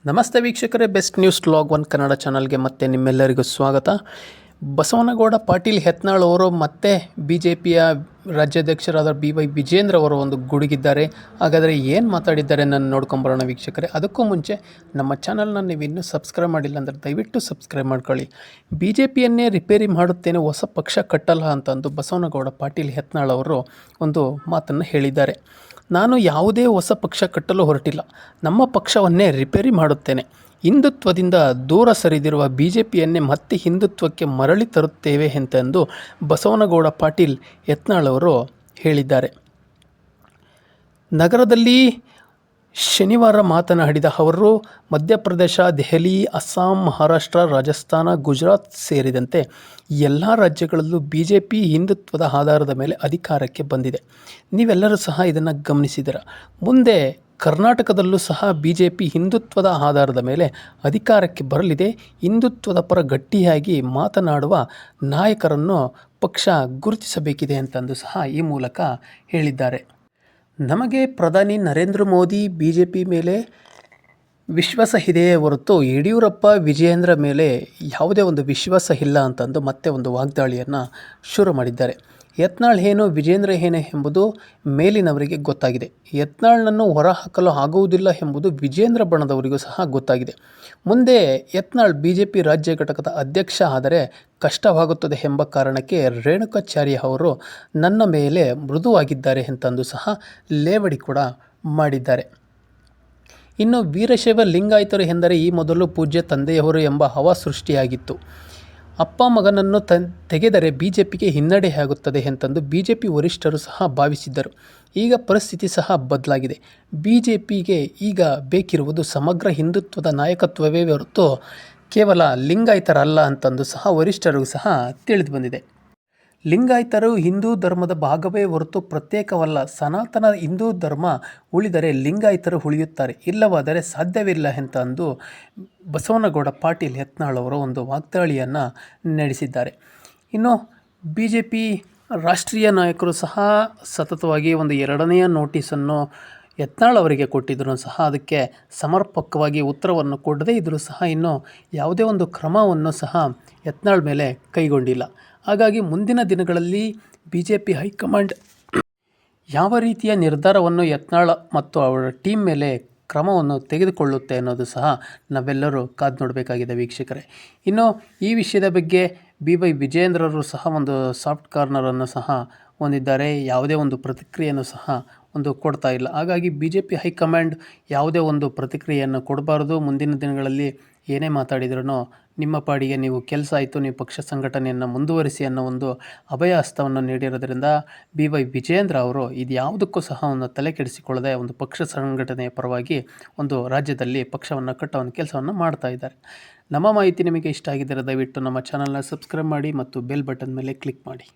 ನಮಸ್ತೆ ವೀಕ್ಷಕರೇ, best news log 1 Kannada ಚಾನಲ್ಗೆ ಮತ್ತೆ ನಿಮ್ಮೆಲ್ಲರಿಗೂ ಸ್ವಾಗತ. ಬಸವನಗೌಡ ಪಾಟೀಲ್ ಯತ್ನಾಳ್ ಅವರು ಮತ್ತೆ BJPಯ ರಾಜ್ಯಾಧ್ಯಕ್ಷರಾದ BY ವಿಜೇಂದ್ರ ಅವರು ಒಂದು ಗುಡುಗಿದ್ದಾರೆ. ಹಾಗಾದರೆ ಏನು ಮಾತಾಡಿದ್ದಾರೆ ನಾನು ನೋಡ್ಕೊಂಬರೋಣ ವೀಕ್ಷಕರೇ. ಅದಕ್ಕೂ ಮುಂಚೆ ನಮ್ಮ ಚಾನಲ್ನ ನೀವು ಇನ್ನೂ ಸಬ್ಸ್ಕ್ರೈಬ್ ಮಾಡಿಲ್ಲ ಅಂದರೆ ದಯವಿಟ್ಟು ಸಬ್ಸ್ಕ್ರೈಬ್ ಮಾಡ್ಕೊಳ್ಳಿ. BJPಯನ್ನೇ ರಿಪೇರಿ ಮಾಡುತ್ತೇನೆ, ಹೊಸ ಪಕ್ಷ ಕಟ್ಟಲ್ಲ ಅಂತಂದು ಬಸವನಗೌಡ ಪಾಟೀಲ್ ಯತ್ನಾಳ್ ಅವರು ಒಂದು ಮಾತನ್ನು ಹೇಳಿದ್ದಾರೆ. ನಾನು ಯಾವುದೇ ಹೊಸ ಪಕ್ಷ ಕಟ್ಟಲು ಹೊರಟಿಲ್ಲ, ನಮ್ಮ ಪಕ್ಷವನ್ನೇ ರಿಪೇರಿ ಮಾಡುತ್ತೇನೆ. ಹಿಂದುತ್ವದಿಂದ ದೂರ ಸರಿದಿರುವ BJPಯನ್ನೇ ಮತ್ತೆ ಹಿಂದುತ್ವಕ್ಕೆ ಮರಳಿ ತರುತ್ತೇವೆ ಎಂತೆಂದು ಬಸವನಗೌಡ ಪಾಟೀಲ್ ಯತ್ನಾಳ್ ಅವರು ಹೇಳಿದ್ದಾರೆ. ನಗರದಲ್ಲಿ ಶನಿವಾರ ಮಾತನಾಡಿದ ಅವರು, ಮಧ್ಯಪ್ರದೇಶ, ದೆಹಲಿ, ಅಸ್ಸಾಂ, ಮಹಾರಾಷ್ಟ್ರ, ರಾಜಸ್ಥಾನ, ಗುಜರಾತ್ ಸೇರಿದಂತೆ ಎಲ್ಲ ರಾಜ್ಯಗಳಲ್ಲೂ BJP ಹಿಂದುತ್ವದ ಆಧಾರದ ಮೇಲೆ ಅಧಿಕಾರಕ್ಕೆ ಬಂದಿದೆ. ನೀವೆಲ್ಲರೂ ಸಹ ಇದನ್ನು ಗಮನಿಸಿದ್ದೀರ. ಮುಂದೆ ಕರ್ನಾಟಕದಲ್ಲೂ ಸಹ BJP ಹಿಂದುತ್ವದ ಆಧಾರದ ಮೇಲೆ ಅಧಿಕಾರಕ್ಕೆ ಬರಲಿದೆ. ಹಿಂದುತ್ವದ ಪರ ಗಟ್ಟಿಯಾಗಿ ಮಾತನಾಡುವ ನಾಯಕರನ್ನು ಪಕ್ಷ ಗುರುತಿಸಬೇಕಿದೆ ಅಂತಂದು ಸಹ ಈ ಮೂಲಕ ಹೇಳಿದ್ದಾರೆ. ನಮಗೆ ಪ್ರಧಾನಿ ನರೇಂದ್ರ ಮೋದಿ BJP ಮೇಲೆ ವಿಶ್ವಾಸ ಇದೆಯೇ ಹೊರತು ಯಡಿಯೂರಪ್ಪ ವಿಜಯೇಂದ್ರ ಮೇಲೆ ಯಾವುದೇ ಒಂದು ವಿಶ್ವಾಸ ಇಲ್ಲ ಅಂತಂದು ಮತ್ತೆ ಒಂದು ವಾಗ್ದಾಳಿಯನ್ನು ಶುರು ಮಾಡಿದ್ದಾರೆ. ಯತ್ನಾಳ್ ಏನು ವಿಜೇಂದ್ರ ಏನು ಎಂಬುದು ಮೇಲಿನವರಿಗೆ ಗೊತ್ತಾಗಿದೆ. ಯತ್ನಾಳ್ನನ್ನು ಹೊರಹಾಕಲು ಆಗುವುದಿಲ್ಲ ಎಂಬುದು ವಿಜೇಂದ್ರ ಬಣದವರಿಗೂ ಸಹ ಗೊತ್ತಾಗಿದೆ. ಮುಂದೆ ಯತ್ನಾಳ್ BJP ರಾಜ್ಯ ಘಟಕದ ಅಧ್ಯಕ್ಷ ಆದರೆ ಕಷ್ಟವಾಗುತ್ತದೆ ಎಂಬ ಕಾರಣಕ್ಕೆ ರೇಣುಕಾಚಾರ್ಯ ಅವರು ನನ್ನ ಮೇಲೆ ಮೃದುವಾಗಿದ್ದಾರೆ ಎಂತಂದು ಸಹ ಲೇವಡಿ ಕೂಡ ಮಾಡಿದ್ದಾರೆ. ಇನ್ನು ವೀರಶೈವ ಲಿಂಗಾಯತರು ಎಂದರೆ ಈ ಮೊದಲು ಪೂಜ್ಯ ತಂದೆಯವರು ಎಂಬ ಹವಾ ಸೃಷ್ಟಿಯಾಗಿತ್ತು. ಅಪ್ಪ ಮಗನನ್ನು ತೆಗೆದರೆ BJPಗೆ ಹಿನ್ನಡೆಯಾಗುತ್ತದೆ ಎಂತಂದು BJP ವರಿಷ್ಠರು ಸಹ ಭಾವಿಸಿದ್ದರು. ಈಗ ಪರಿಸ್ಥಿತಿ ಸಹ ಬದಲಾಗಿದೆ. BJPಗೆ ಈಗ ಬೇಕಿರುವುದು ಸಮಗ್ರ ಹಿಂದುತ್ವದ ನಾಯಕತ್ವವೇ ಹೊರತು ಕೇವಲ ಲಿಂಗಾಯತರಲ್ಲ ಅಂತಂದು ಸಹ ವರಿಷ್ಠರಿಗೂ ಸಹ ತಿಳಿದು ಬಂದಿದೆ. ಲಿಂಗಾಯತರು ಹಿಂದೂ ಧರ್ಮದ ಭಾಗವೇ ಹೊರತು ಪ್ರತ್ಯೇಕವಲ್ಲ. ಸನಾತನ ಹಿಂದೂ ಧರ್ಮ ಉಳಿದರೆ ಲಿಂಗಾಯತರು ಉಳಿಯುತ್ತಾರೆ, ಇಲ್ಲವಾದರೆ ಸಾಧ್ಯವಿಲ್ಲ ಎಂತಂದು ಬಸವನಗೌಡ ಪಾಟೀಲ್ ಯತ್ನಾಳ್ ಅವರು ಒಂದು ವಾಗ್ದಾಳಿಯನ್ನು ನಡೆಸಿದ್ದಾರೆ. ಇನ್ನು BJP ರಾಷ್ಟ್ರೀಯ ನಾಯಕರು ಸಹ ಸತತವಾಗಿ ಒಂದು 2ನೆಯ ನೋಟಿಸನ್ನು ಯತ್ನಾಳ್ ಅವರಿಗೆ ಕೊಟ್ಟಿದ್ದರೂ ಸಹ ಅದಕ್ಕೆ ಸಮರ್ಪಕವಾಗಿ ಉತ್ತರವನ್ನು ಕೊಡದೇ ಇದ್ದರೂ ಸಹ ಇನ್ನೂ ಯಾವುದೇ ಒಂದು ಕ್ರಮವನ್ನು ಸಹ ಯತ್ನಾಳ್ ಮೇಲೆ ಕೈಗೊಂಡಿಲ್ಲ. ಹಾಗಾಗಿ ಮುಂದಿನ ದಿನಗಳಲ್ಲಿ BJP ಹೈಕಮಾಂಡ್ ಯಾವ ರೀತಿಯ ನಿರ್ಧಾರವನ್ನು ಯತ್ನಾಳ್ ಮತ್ತು ಅವರ ಟೀಮ್ ಮೇಲೆ ಕ್ರಮವನ್ನು ತೆಗೆದುಕೊಳ್ಳುತ್ತೆ ಅನ್ನೋದು ಸಹ ನಾವೆಲ್ಲರೂ ಕಾದು ನೋಡಬೇಕಾಗಿದೆ ವೀಕ್ಷಕರೇ. ಇನ್ನು ಈ ವಿಷಯದ ಬಗ್ಗೆ BY ವಿಜೇಂದ್ರರು ಸಹ ಒಂದು ಸಾಫ್ಟ್ ಕಾರ್ನರನ್ನು ಸಹ ಹೊಂದಿದ್ದಾರೆ. ಯಾವುದೇ ಒಂದು ಪ್ರತಿಕ್ರಿಯೆಯನ್ನು ಸಹ ಒಂದು ಕೊಡ್ತಾ ಇಲ್ಲ. ಹಾಗಾಗಿ BJP ಹೈಕಮಾಂಡ್ ಯಾವುದೇ ಒಂದು ಪ್ರತಿಕ್ರಿಯೆಯನ್ನು ಕೊಡಬಾರ್ದು. ಮುಂದಿನ ದಿನಗಳಲ್ಲಿ ಏನೇ ಮಾತಾಡಿದ್ರೂ ನಿಮ್ಮ ಪಾಡಿಗೆ ನೀವು ಕೆಲಸ ಆಯಿತು, ನೀವು ಪಕ್ಷ ಸಂಘಟನೆಯನ್ನು ಮುಂದುವರಿಸಿ ಅನ್ನೋ ಒಂದು ಅಭಯ ಹಸ್ತವನ್ನು ನೀಡಿರೋದ್ರಿಂದ BY ವಿಜೇಂದ್ರ ಅವರು ಇದು ಯಾವುದಕ್ಕೂ ಸಹ ಒಂದು ತಲೆ ಕೆಡಿಸಿಕೊಳ್ಳದೆ ಒಂದು ಪಕ್ಷ ಸಂಘಟನೆಯ ಪರವಾಗಿ ಒಂದು ರಾಜ್ಯದಲ್ಲಿ ಪಕ್ಷವನ್ನು ಕಟ್ಟೋ ಒಂದು ಕೆಲಸವನ್ನು ಮಾಡ್ತಾ ಇದ್ದಾರೆ. ನಮ್ಮ ಮಾಹಿತಿ ನಿಮಗೆ ಇಷ್ಟ ಆಗಿದ್ದರೆ ದಯವಿಟ್ಟು ನಮ್ಮ ಚಾನಲ್ನ ಸಬ್ಸ್ಕ್ರೈಬ್ ಮಾಡಿ ಮತ್ತು ಬೆಲ್ ಬಟನ್ ಮೇಲೆ ಕ್ಲಿಕ್ ಮಾಡಿ.